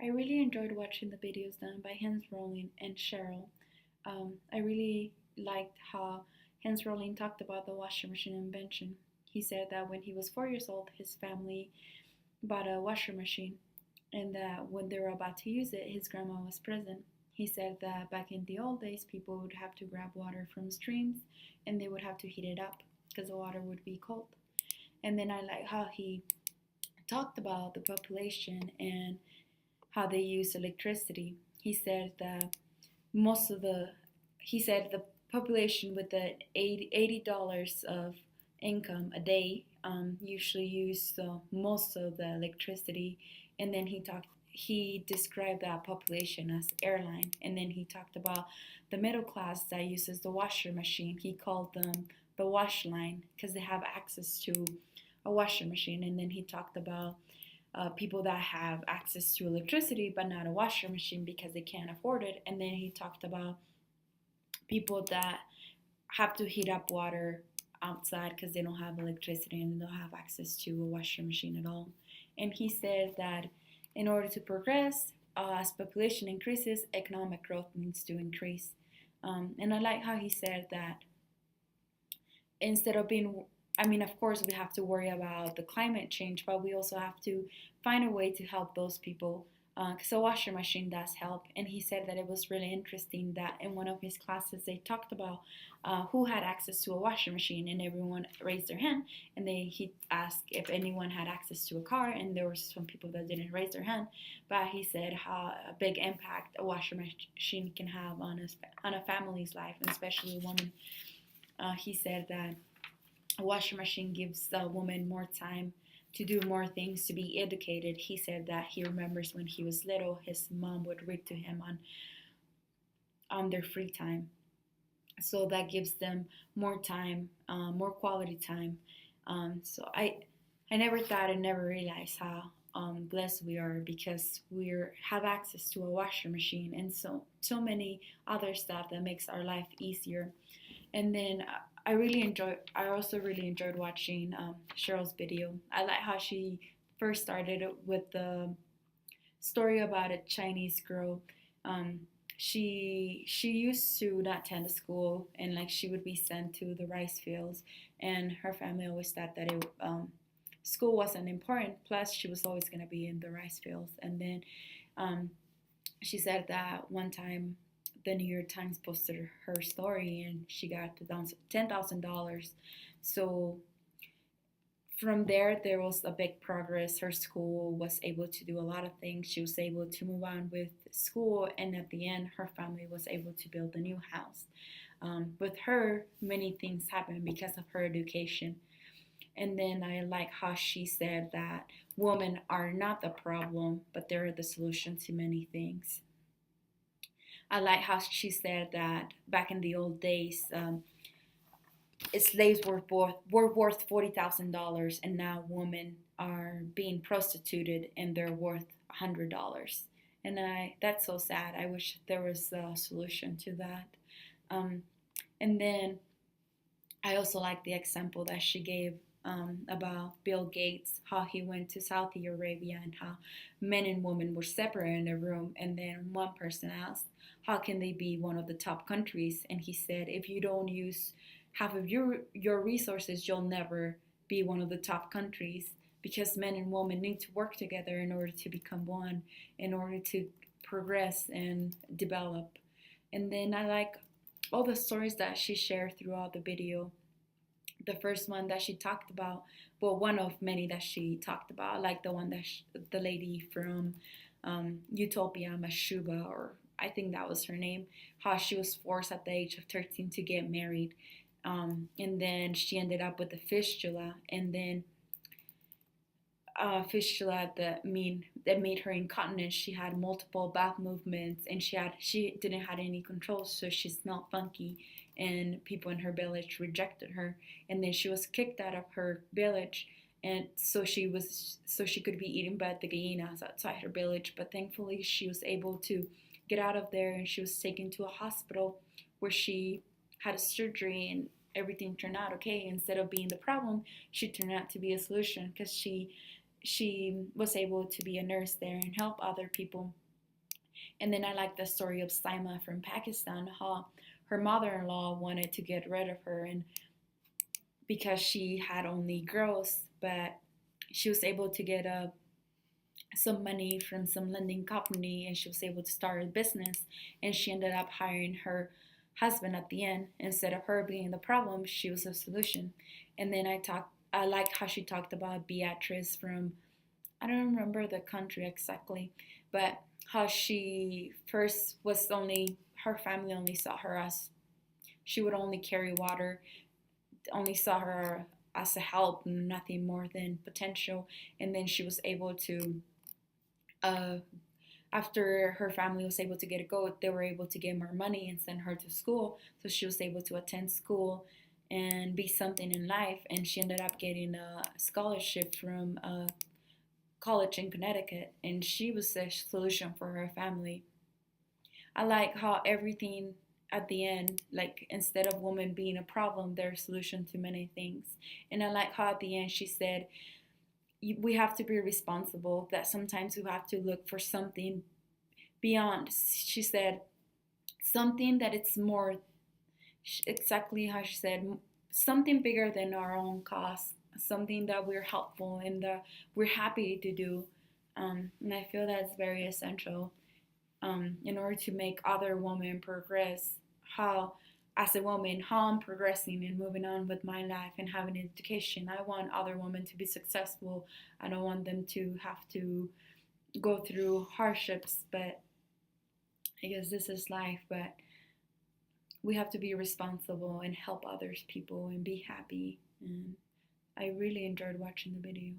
I really enjoyed watching the videos done by Rosling and Sheryl. I really liked how Rosling talked about the washing machine invention. He said that when he was 4 years old, his family bought a washing machine, and that when they were about to use it, his grandma was present. He said that back in the old days, people would have to grab water from streams and they would have to heat it up because the water would be cold. And then I like how he talked about the population and how they use electricity. He said that most of the he said the population with the $80 of income a day usually use most of the electricity. And then he described that population as airline. And then he talked about the middle class that uses the washer machine. He called them the wash line because they have access to a washer machine. And then he talked about people that have access to electricity but not a washer machine because they can't afford it. And then he talked about people that have to heat up water outside because they don't have electricity and they don't have access to a washer machine at all. And he said that in order to progress, as population increases, economic growth needs to increase. And I like how he said that instead of being, I mean, of course, we have to worry about the climate change, but we also have to find a way to help those people because a washer machine does help. And he said that it was really interesting that in one of his classes they talked about who had access to a washer machine, and everyone raised their hand. And he asked if anyone had access to a car, and there were some people that didn't raise their hand. But he said how a big impact a washer machine can have on a family's life, and especially a woman. He said that a washing machine gives a woman more time to do more things, to be educated. He said that he remembers when he was little, his mom would read to him on their free time. So that gives them more time, more quality time. So I never thought and never realized how blessed we are because we have access to a washer machine and so many other stuff that makes our life easier. And then I also really enjoyed watching Cheryl's video. I like how she first started with the story about a Chinese girl. Um, she used to not attend the school, and like she would be sent to the rice fields, and her family always thought that school wasn't important. Plus, she was always gonna be in the rice fields. And then um, she said that one time the New York Times posted her story and she got $10,000. So from there was a big progress. Her school was able to do a lot of things. She was able to move on with school, and at the end, her family was able to build a new house. With her, many things happened because of her education. And then I like how she said that women are not the problem, but they're the solution to many things. I like how she said that back in the old days, slaves were worth $40,000, and now women are being prostituted and they're worth $100. And that's so sad. I wish there was a solution to that. Um, and then I also like the example that she gave about Bill Gates, how he went to Saudi Arabia and how men and women were separate in a room. And then one person asked, how can they be one of the top countries? And he said, if you don't use half of your resources, you'll never be one of the top countries because men and women need to work together in order to become one, in order to progress and develop. And then I like all the stories that she shared throughout the video. The first one that she talked about, well, one of many that she talked about, like the one that the lady from Utopia, Mashuba, or I think that was her name, how she was forced at the age of 13 to get married. And then she ended up with a fistula, and then fistula that made her incontinent. She had multiple bowel movements, and she didn't have any control, so she smelled funky, and people in her village rejected her. And then she was kicked out of her village, and so she could be eaten by the hyenas outside her village. But thankfully, she was able to get out of there, and she was taken to a hospital where she had a surgery and everything turned out okay. Instead of being the problem, she turned out to be a solution because she she was able to be a nurse there and help other people. And then I like the story of Saima from Pakistan, how her mother-in-law wanted to get rid of her, and because she had only girls, but she was able to get some money from some lending company, and she was able to start a business, and she ended up hiring her husband at the end. Instead of her being the problem, she was a solution. And then I like how she talked about Beatrice from, I don't remember the country exactly, but how she first was only, her family only saw her as, she would only carry water, only saw her as a help, nothing more than potential. And then she was able to, uh, after her family was able to get a goat, they were able to get more money and send her to school. So she was able to attend school and be something in life. And she ended up getting a scholarship from a college in Connecticut. And she was the solution for her family. I like how everything at the end, like instead of women being a problem, they're a solution to many things. And I like how at the end she said, we have to be responsible, that sometimes we have to look for something beyond. She said, something that it's more, exactly how she said, something bigger than our own cost, something that we're helpful and that we're happy to do. And I feel that's very essential, in order to make other women progress. How, as a woman, how I'm progressing and moving on with my life and having an education. I want other women to be successful. I don't want them to have to go through hardships, but I guess this is life. But we have to be responsible and help others people and be happy. And I really enjoyed watching the video.